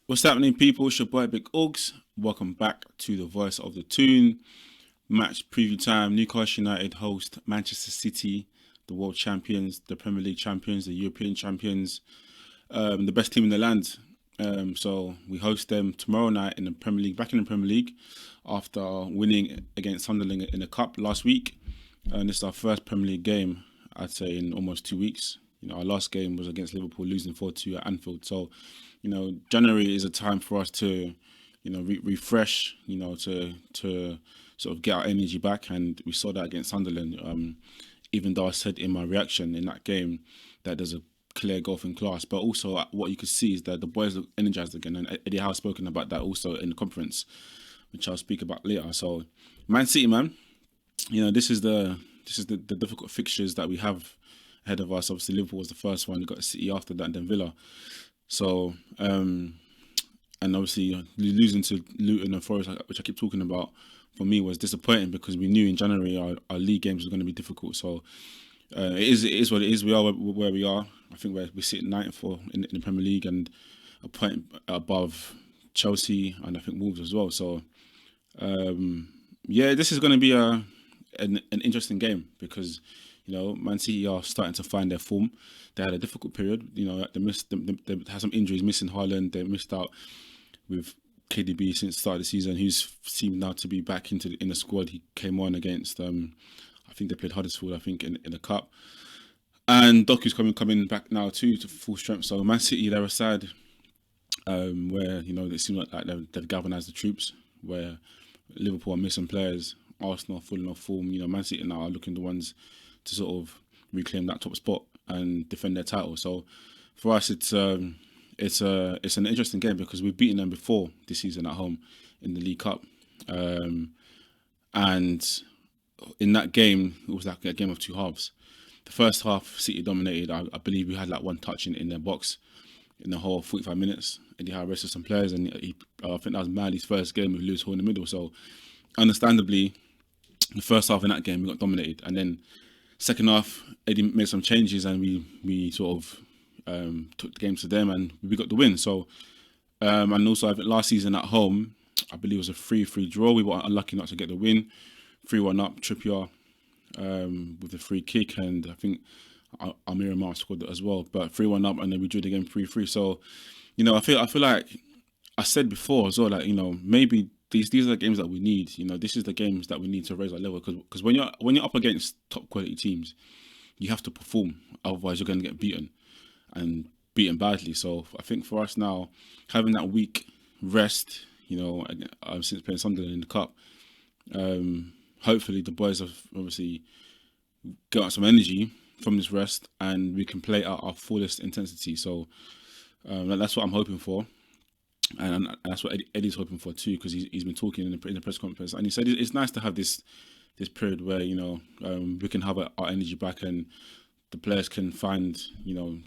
What's happening, people? It's your boy Big Uggs. Welcome back to the Voice of the Tune. Match preview time. Newcastle United host Manchester City, the world champions, the Premier League champions, the European champions, the best team in the land. So we host them tomorrow night in the Premier League, back in the Premier League, after winning against Sunderland in the Cup last week. And this is our first Premier League game, I'd say, in almost 2 weeks. Our last game was against Liverpool, losing 4-2 at Anfield. So, January is a time for us to, refresh, to sort of get our energy back. And we saw that against Sunderland, even though I said in my reaction in that game that there's a clear golf in class. But also what you could see is that the boys look energized again. And Eddie Howe spoken about that also in the conference, which I'll speak about later. So, Man City, man, this is the difficult fixtures that we have ahead of us. Obviously, Liverpool was the first one. We got City after that, and then Villa. So, and obviously losing to Luton and Forest, which I keep talking about, for me was disappointing because we knew in January our league games were going to be difficult. So it is what it is. We are where we are. I think we sit ninth in the Premier League and a point above Chelsea and I think Wolves as well. So this is going to be an interesting game because Man City are starting to find their form. They had a difficult period. They had some injuries, missing Haaland. They missed out with KDB since the start of the season. He's seemed now to be back in the squad. He came on against I think they played Huddersfield, I think, in the cup. And Doku's coming back now too to full strength. So Man City, they're a side where they seem like they've galvanised the troops. Where Liverpool are missing players, Arsenal are falling off form. Man City now are looking the ones to sort of reclaim that top spot and defend their title. So for us, it's an interesting game because we've beaten them before this season at home in the League Cup, and in that game it was like a game of two halves. The first half, City dominated. I believe we had like one touch in their box in the whole 45 minutes. Eddie Howe rested some players, and I think that was Manley's first game with Lewis Hall in the middle. So understandably, the first half in that game we got dominated, and then second half, Eddie made some changes and we sort of took the game to them and we got the win. So, and also I think last season at home, I believe it was a 3-3 draw. We were unlucky not to get the win. 3-1 up, Trippier with the free kick, and I think Amir Amar scored it as well. But 3-1 up, and then we drew the game 3-3. So, I feel like I said before as well, like maybe these are the games that we need. This is the games that we need to raise our level because when you're up against top quality teams, you have to perform. Otherwise, you're going to get beaten and beaten badly. So I think for us now, having that week rest, since playing Sunderland in the cup, hopefully the boys have obviously got some energy from this rest and we can play at our fullest intensity. So that's what I'm hoping for. And that's what Eddie's hoping for too, because he's been talking in the press conference, and he said it's nice to have this period where we can have our energy back and the players can find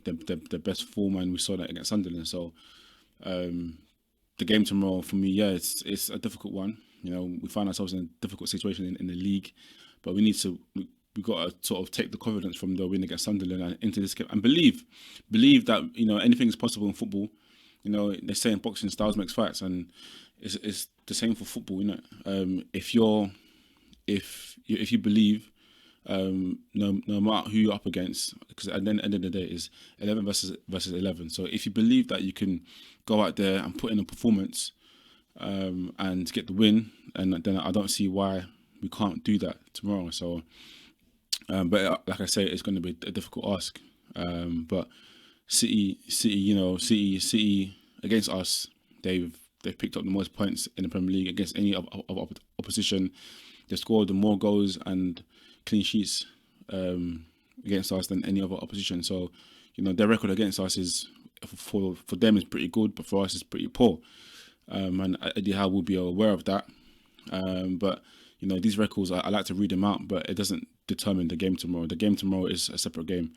their best form, and we saw that against Sunderland. So the game tomorrow for me, it's a difficult one. We find ourselves in a difficult situation in the league, but we got to sort of take the confidence from the win against Sunderland and into this game and believe that anything is possible in football. They say in boxing, styles makes fights, and it's the same for football. If you believe, no matter who you're up against, because at the end of the day, it's 11 versus 11. So if you believe that you can go out there and put in a performance and get the win, and then I don't see why we can't do that tomorrow. So, but like I say, it's going to be a difficult ask. But City against us, they've picked up the most points in the Premier League against any of opposition. They've scored more goals and clean sheets against us than any other opposition. So, their record against us is for them is pretty good, but for us is pretty poor. And Eddie Howe will be aware of that. But these records, I like to read them out, but it doesn't determine the game tomorrow. The game tomorrow is a separate game.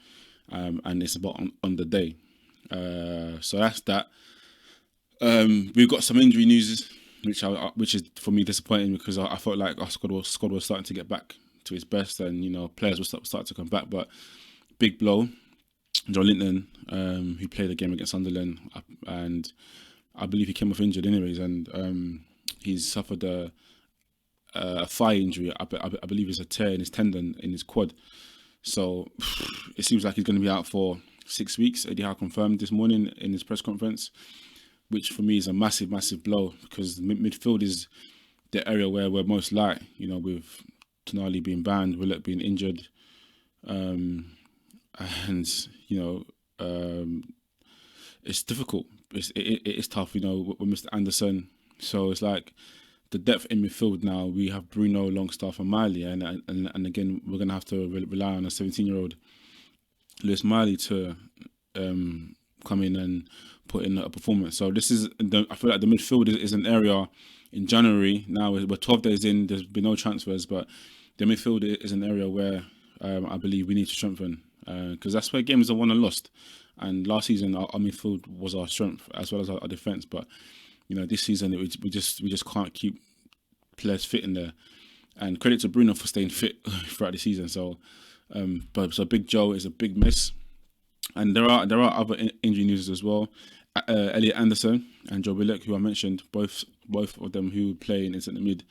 And it's about on the day. So that's that. We've got some injury news, which is for me disappointing because I felt like our squad was starting to get back to its best, and players will start to come back. But big blow, John Linton, who played a game against Sunderland, and I believe he came off injured anyways, and he's suffered a thigh injury. I believe it's a tear in his tendon in his quad. So it seems like he's going to be out for 6 weeks. Eddie Howe confirmed this morning in his press conference, which for me is a massive, massive blow, because midfield is the area where we're most light, with Tonali being banned, Willock being injured, and, it's difficult. It's tough, with Mr. Anderson. So it's like the depth in midfield now. We have Bruno, Longstaff, and Miley, and again we're gonna have to rely on a 17-year-old Lewis Miley to come in and put in a performance. So I feel like the midfield is an area in January. Now we're 12 days in. There's been no transfers, but the midfield is an area where I believe we need to strengthen, because that's where games are won and lost. And last season our midfield was our strength as well as our defence. But this season we just can't keep players fit in there. And credit to Bruno for staying fit throughout the season. So, so Big Joe is a big miss. And there are other injury news as well. Elliot Anderson and Joe Willock, who I mentioned, both of them who play in centre mid,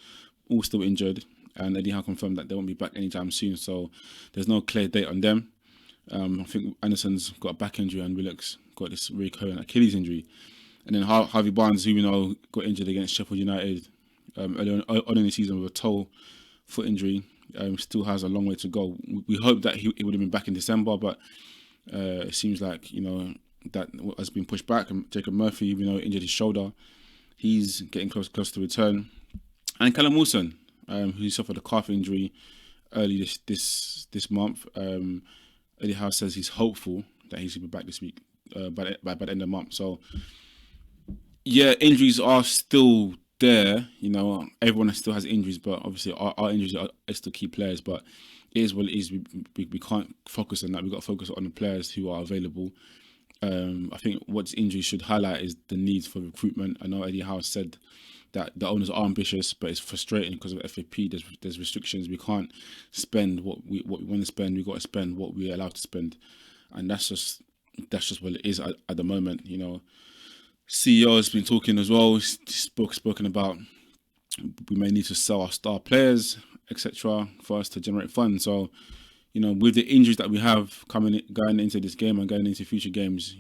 all still injured. And Eddie Howe confirmed that they won't be back anytime soon. So there's no clear date on them. I think Anderson's got a back injury and Willock's got this recurrent Achilles injury. And then Harvey Barnes, who got injured against Sheffield United earlier on in the season with a toe foot injury, still has a long way to go. We hope that he would have been back in December, but it seems like that has been pushed back. And Jacob Murphy, injured his shoulder, he's getting close to return. And Callum Wilson, who suffered a calf injury early this month. Eddie Howe says he's hopeful that he should be back this week by the end of the month. So yeah, injuries are still there. Everyone still has injuries, but obviously our injuries are still key players. But it is what it is. We can't focus on that. We've got to focus on the players who are available. I think what injuries should highlight is the need for recruitment. I know Eddie Howe said that the owners are ambitious, but it's frustrating because of FAP. There's restrictions. We can't spend what we want to spend. We've got to spend what we're allowed to spend, and that's just what it is at the moment. CEO has been talking as well. He's spoken about we may need to sell our star players, etc., for us to generate funds. So, with the injuries that we have going into this game and going into future games,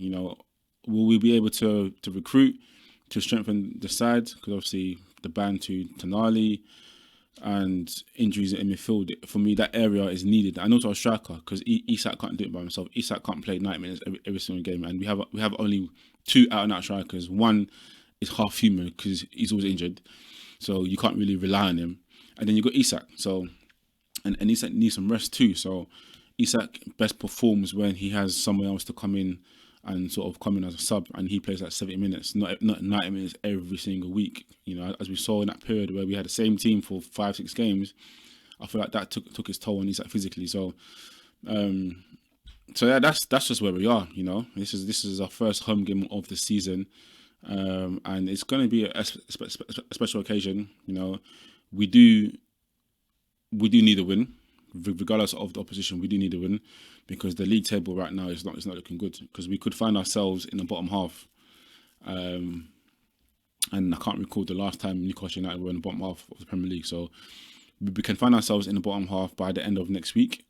will we be able to recruit to strengthen the side? Because obviously the ban to Tonali and injuries in midfield, for me, that area is needed. And also a striker, because Isak can't do it by himself. Isak can't play 90 minutes every single game, and we have only two out-and-out strikers. One is half human because he's always injured, so you can't really rely on him. And then you got Isak, so and Isak needs some rest too. So Isak best performs when he has someone else to come in and sort of come in as a sub, and he plays like 70 minutes, not 90 minutes every single week. As we saw in that period where we had the same team for 5-6 games, I feel like that took its toll on Isak physically. So, yeah, that's just where we are. This is our first home game of the season, and it's going to be a special occasion. We do need a win, regardless of the opposition. We do need a win, because the league table right now is not looking good, because we could find ourselves in the bottom half. And I can't recall the last time Newcastle United were in the bottom half of the Premier League. So we can find ourselves in the bottom half by the end of next week.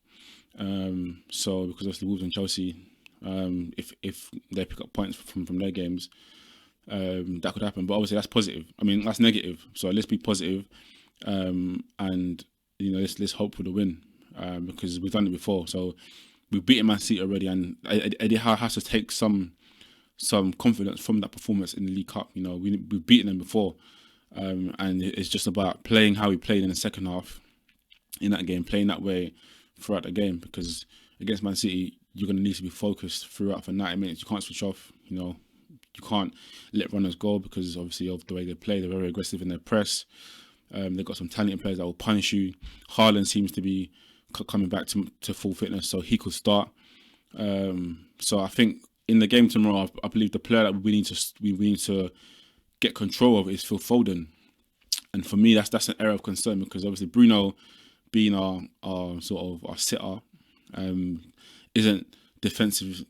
So because obviously Wolves and Chelsea, if they pick up points from their games, that could happen. But obviously that's positive. That's negative. So let's be positive, and let's hope for the win, because we've done it before. So we've beaten Man City already, and Eddie Howe has to take some confidence from that performance in the League Cup. We've beaten them before, and it's just about playing how we played in the second half in that game, playing that way throughout the game, because against Man City you're going to need to be focused throughout for 90 minutes. You can't switch off. You can't let runners go, because obviously of the way they play. They're very aggressive in their press. They've got some talented players that will punish you. Haaland seems to be coming back to full fitness, so he could start. So I think in the game tomorrow, I believe the player that we need to get control of is Phil Foden. And for me, that's an area of concern, because obviously Bruno, being our sitter, isn't defensive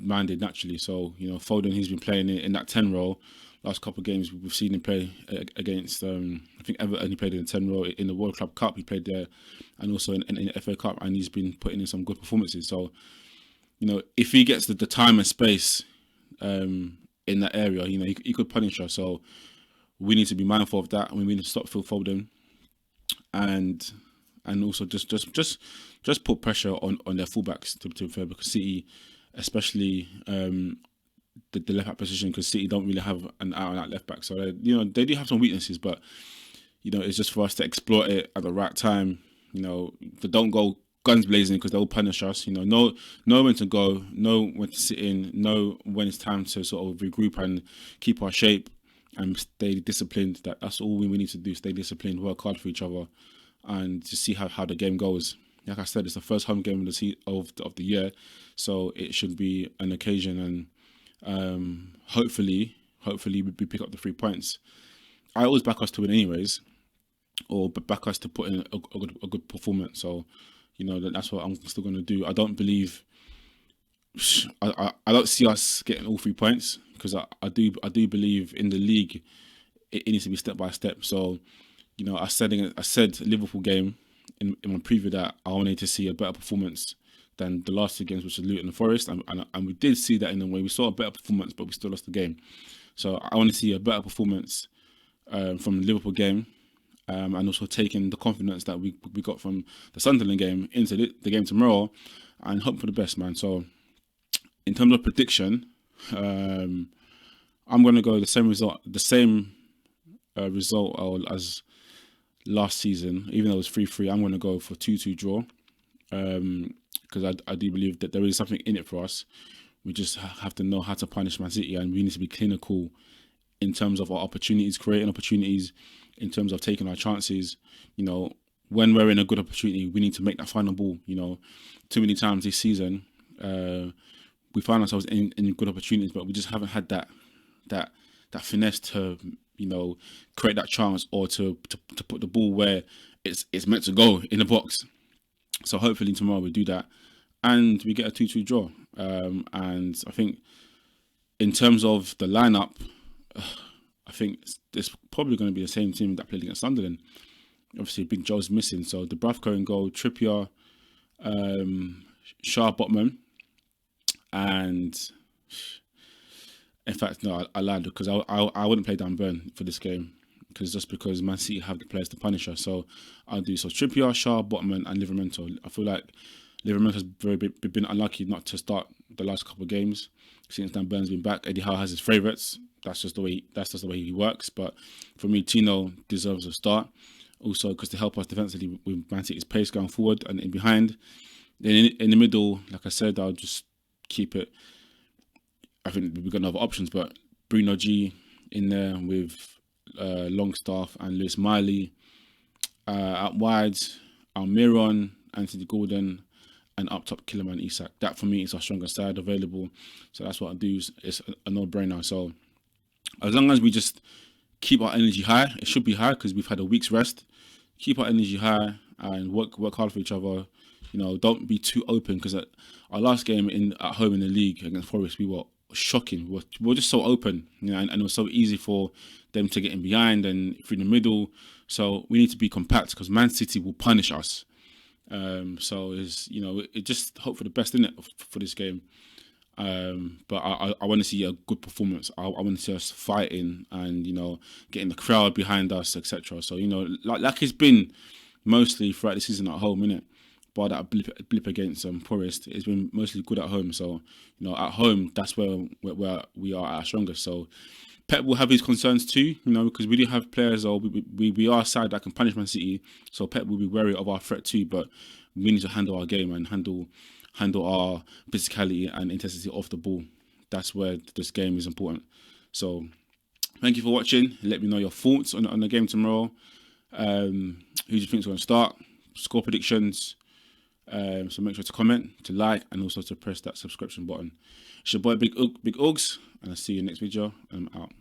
minded naturally. So Foden, he's been playing in that 10 role, last couple of games we've seen him play against. I think Everton, he played in the 10 row in the World Club Cup. He played there, and also in the FA Cup, and he's been putting in some good performances. So, if he gets the time and space in that area, he could punish us. So we need to be mindful of that, and we need to stop Phil Foden, and also just put pressure on their fullbacks to be fair, because City, especially the left back position, because City don't really have an out-and-out left back. So they do have some weaknesses, but it's just for us to exploit it at the right time. They don't go guns blazing, because they'll punish us. Know when to go, know when to sit in, know when it's time to sort of regroup and keep our shape and stay disciplined. That's all we need to do: stay disciplined, work hard for each other, and to see how the game goes. Like I said, it's the first home game of the year, so it should be an occasion, and hopefully we pick up the 3 points. I always back us to win anyways, or back us to put in a good performance. So that's what I'm still going to do. I don't believe I don't see us getting all 3 points, because I do believe in the league it needs to be step by step. So I said Liverpool game in my preview that I wanted to see a better performance than the last 2 games, which is Luton and Forest, and we did see that in a way. We saw a better performance, but we still lost the game. So I want to see a better performance from the Liverpool game, and also taking the confidence that we got from the Sunderland game into the game tomorrow, and hope for the best, man. So in terms of prediction, I'm going to go the same result as last season. Even though it was 3-3, I'm going to go for 2-2 draw, because I do believe that there is something in it for us. We just have to know how to punish Man City, and we need to be clinical in terms of our opportunities, creating opportunities, in terms of taking our chances. When we're in a good opportunity, we need to make that final ball. Too many times this season, we find ourselves in good opportunities, but we just haven't had that finesse to create that chance, or to put the ball where it's meant to go in the box. So hopefully tomorrow we do that, and we get a 2-2 draw. And I think in terms of the lineup, I think it's probably going to be the same team that played against Sunderland. Obviously, Big Joe's missing, so Dubravka in goal, Trippier, Shaw, Botman, and in fact, no, I lied, because I wouldn't play Dan Burn for this game, because Man City have the players to punish us. So I'll do Trippier, Shaw, Botman, and Livramento. I feel like Livramento has been unlucky not to start the last couple of games since Dan Burn's been back. Eddie Howe has his favourites. That's just the way he works. But for me, Tino deserves a start. Also, because to help us defensively with Man City's pace going forward and in behind. Then in the middle, like I said, I'll just keep it. I think we've got no other options, but Bruno G in there with Longstaff and Lewis Miley. Out wide, Almiron, Anthony Gordon, and up top, Killerman Isak. That for me is our strongest side available. So that's what I do. It's a no-brainer. So as long as we just keep our energy high, it should be high because we've had a week's rest. Keep our energy high and work hard for each other. Don't be too open, because at our last game at home in the league against Forest, we were shocking. We were just so open, and it was so easy for them to get in behind and through the middle. So we need to be compact, because Man City will punish us. So it just hope for the best in it for this game. But I want to see a good performance. I want to see us fighting and getting the crowd behind us, etc. So like it's been mostly throughout the season at home, innit? But that blip against Forest, it's been mostly good at home. So at home, that's where we are at our strongest. So Pep will have his concerns too, because we do have players, or we are a side that can punish Man City. So Pep will be wary of our threat too. But we need to handle our game and handle our physicality and intensity off the ball. That's where this game is important. So thank you for watching. Let me know your thoughts on the game tomorrow. Who do you think is going to start? Score predictions. So make sure to comment, to like, and also to press that subscription button. It's your boy Big Uggs, and I'll see you next video, and I'm out.